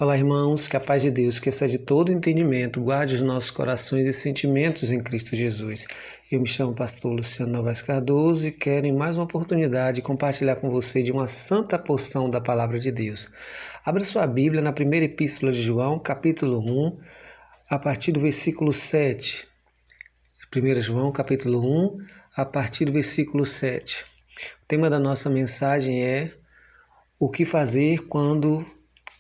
Olá, irmãos, que a paz de Deus, que excede todo entendimento, guarde os nossos corações e sentimentos em Cristo Jesus. Eu me chamo pastor Luciano Novaes Cardoso e quero em mais uma oportunidade compartilhar com você de uma santa porção da Palavra de Deus. Abra sua Bíblia na primeira epístola de João, capítulo 1, a partir do versículo 7. 1 João, capítulo 1, a partir do versículo 7. O tema da nossa mensagem é o que fazer quando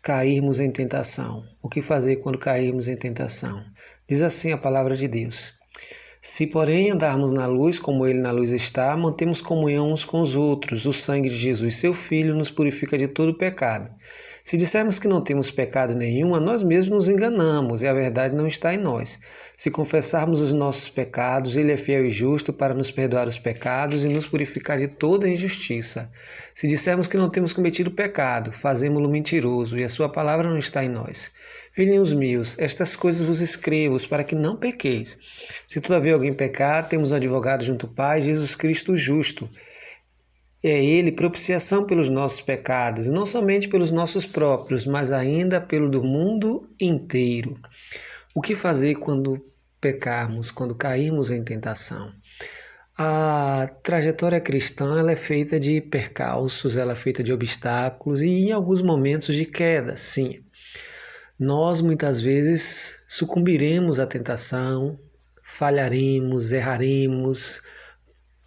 cairmos em tentação. O que fazer quando cairmos em tentação? Diz assim a palavra de Deus. Se, porém, andarmos na luz, como Ele na luz está, mantemos comunhão uns com os outros. O sangue de Jesus, seu Filho, nos purifica de todo pecado. Se dissermos que não temos pecado nenhum, a nós mesmos nos enganamos e a verdade não está em nós. Se confessarmos os nossos pecados, Ele é fiel e justo para nos perdoar os pecados e nos purificar de toda injustiça. Se dissermos que não temos cometido pecado, fazemo-lo mentiroso e a sua palavra não está em nós. Filhinhos meus, estas coisas vos escrevo para que não pequeis. Se todavia alguém pecar, temos um advogado junto ao Pai, Jesus Cristo justo. É Ele propiciação pelos nossos pecados, e não somente pelos nossos próprios, mas ainda pelo do mundo inteiro. O que fazer quando pecarmos, quando cairmos em tentação? A trajetória cristã ela é feita de percalços, ela é feita de obstáculos e em alguns momentos de queda, sim. Nós muitas vezes sucumbiremos à tentação, falharemos, erraremos,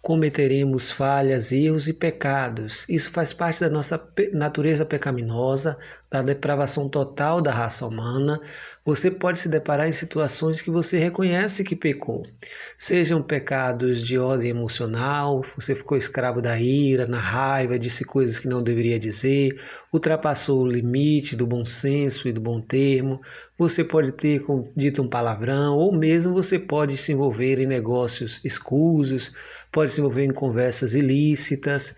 cometeremos falhas, erros e pecados. Isso faz parte da nossa natureza pecaminosa, da depravação total da raça humana. Você pode se deparar em situações que você reconhece que pecou. Sejam pecados de ordem emocional, você ficou escravo da ira, na raiva, disse coisas que não deveria dizer, ultrapassou o limite do bom senso e do bom termo. Você pode ter dito um palavrão, ou mesmo você pode se envolver em negócios escusos, pode se envolver em conversas ilícitas.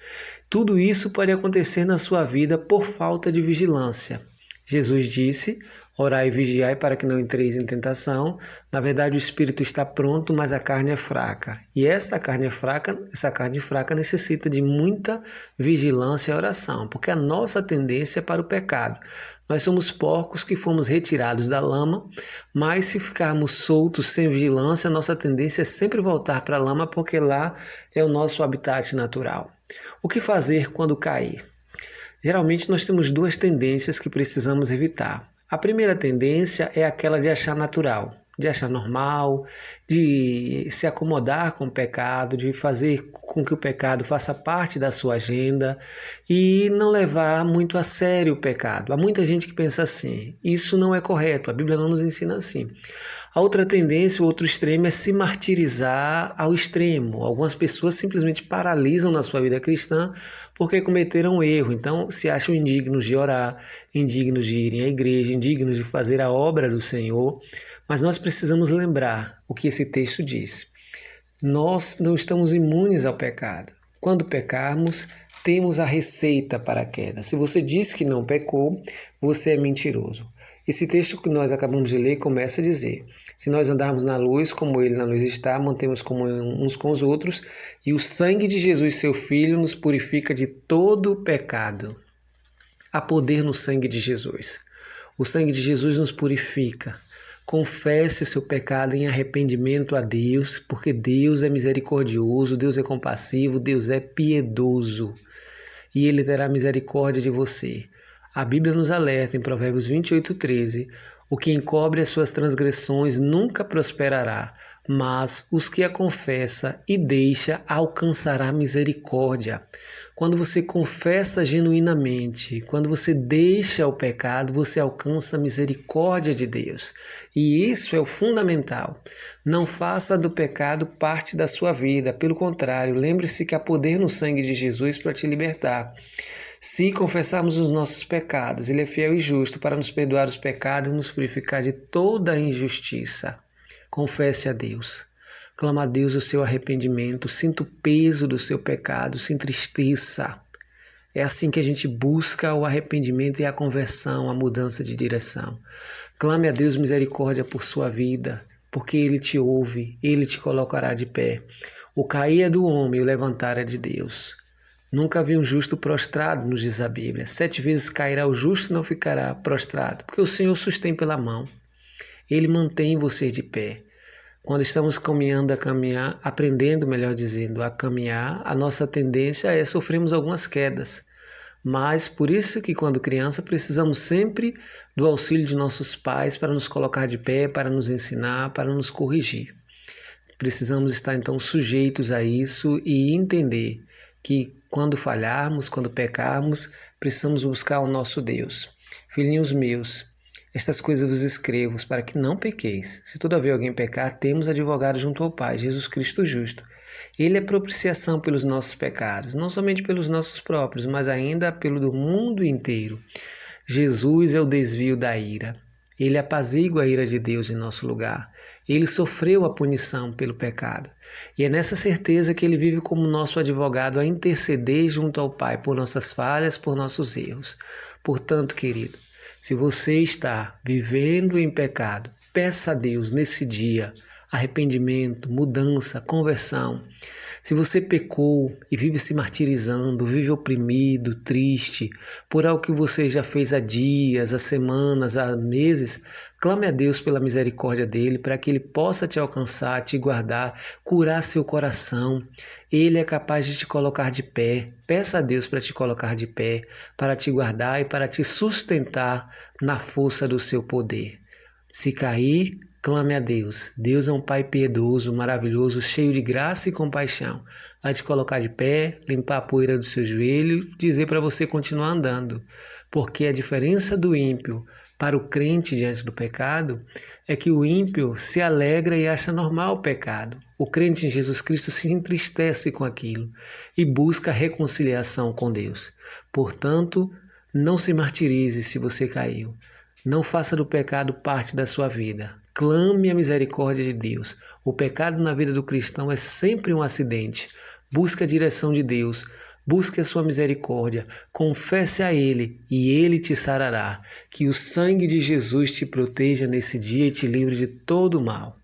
Tudo isso pode acontecer na sua vida por falta de vigilância. Jesus disse: orai e vigiai para que não entreis em tentação. Na verdade, o espírito está pronto, mas a carne é fraca. E essa carne fraca necessita de muita vigilância e oração, porque a nossa tendência é para o pecado. Nós somos porcos que fomos retirados da lama, mas se ficarmos soltos sem vigilância, nossa tendência é sempre voltar para a lama, porque lá é o nosso habitat natural. O que fazer quando cair? Geralmente nós temos duas tendências que precisamos evitar. A primeira tendência é aquela de achar natural, de achar normal, de se acomodar com o pecado, de fazer com que o pecado faça parte da sua agenda e não levar muito a sério o pecado. Há muita gente que pensa assim, isso não é correto, a Bíblia não nos ensina assim. A outra tendência, o outro extremo é se martirizar ao extremo. Algumas pessoas simplesmente paralisam na sua vida cristã porque cometeram um erro, então se acham indignos de orar, indignos de irem à igreja, indignos de fazer a obra do Senhor. Mas nós precisamos lembrar o que esse texto diz. Nós não estamos imunes ao pecado. Quando pecarmos, temos a receita para a queda. Se você diz que não pecou, você é mentiroso. Esse texto que nós acabamos de ler começa a dizer: se nós andarmos na luz, como Ele na luz está, mantemos comunhão uns com os outros, e o sangue de Jesus, seu Filho, nos purifica de todo o pecado. Há poder no sangue de Jesus. O sangue de Jesus nos purifica. Confesse o seu pecado em arrependimento a Deus, porque Deus é misericordioso, Deus é compassivo, Deus é piedoso. E Ele terá misericórdia de você. A Bíblia nos alerta em Provérbios 28:13, o que encobre as suas transgressões nunca prosperará, mas os que a confessa e deixa alcançará misericórdia. Quando você confessa genuinamente, quando você deixa o pecado, você alcança a misericórdia de Deus. E isso é o fundamental. Não faça do pecado parte da sua vida. Pelo contrário, lembre-se que há poder no sangue de Jesus para te libertar. Se confessarmos os nossos pecados, Ele é fiel e justo para nos perdoar os pecados e nos purificar de toda a injustiça. Confesse a Deus. Clama a Deus o seu arrependimento. Sinta o peso do seu pecado. Se entristeça. É assim que a gente busca o arrependimento e a conversão, a mudança de direção. Clame a Deus misericórdia por sua vida, porque Ele te ouve, Ele te colocará de pé. O cair é do homem, o levantar é de Deus. Nunca vi um justo prostrado, nos diz a Bíblia. 7 vezes cairá o justo e não ficará prostrado, porque o Senhor sustém pela mão. Ele mantém você de pé. Quando estamos caminhando a caminhar, aprendendo, melhor dizendo, a caminhar, a nossa tendência é sofrermos algumas quedas. Mas por isso que quando criança precisamos sempre do auxílio de nossos pais para nos colocar de pé, para nos ensinar, para nos corrigir. Precisamos estar então sujeitos a isso e entender que quando falharmos, quando pecarmos, precisamos buscar o nosso Deus. Filhinhos meus, estas coisas vos escrevo para que não pequeis. Se todavia alguém pecar, temos advogado junto ao Pai, Jesus Cristo justo. Ele é propiciação pelos nossos pecados, não somente pelos nossos próprios, mas ainda pelo do mundo inteiro. Jesus é o desvio da ira. Ele apazigua a ira de Deus em nosso lugar. Ele sofreu a punição pelo pecado. E é nessa certeza que ele vive como nosso advogado a interceder junto ao Pai por nossas falhas, por nossos erros. Portanto, querido, se você está vivendo em pecado, peça a Deus nesse dia arrependimento, mudança, conversão. Se você pecou e vive se martirizando, vive oprimido, triste, por algo que você já fez há dias, há semanas, há meses, clame a Deus pela misericórdia dele, para que ele possa te alcançar, te guardar, curar seu coração. Ele é capaz de te colocar de pé. Peça a Deus para te colocar de pé, para te guardar e para te sustentar na força do seu poder. Se cair, clame a Deus. Deus é um Pai piedoso, maravilhoso, cheio de graça e compaixão. Vai te colocar de pé, limpar a poeira do seu joelho, dizer para você continuar andando. Porque a diferença do ímpio para o crente diante do pecado é que o ímpio se alegra e acha normal o pecado. O crente em Jesus Cristo se entristece com aquilo e busca reconciliação com Deus. Portanto, não se martirize se você caiu. Não faça do pecado parte da sua vida. Clame a misericórdia de Deus. O pecado na vida do cristão é sempre um acidente. Busque a direção de Deus. Busque a sua misericórdia. Confesse a Ele e Ele te sarará. Que o sangue de Jesus te proteja nesse dia e te livre de todo o mal.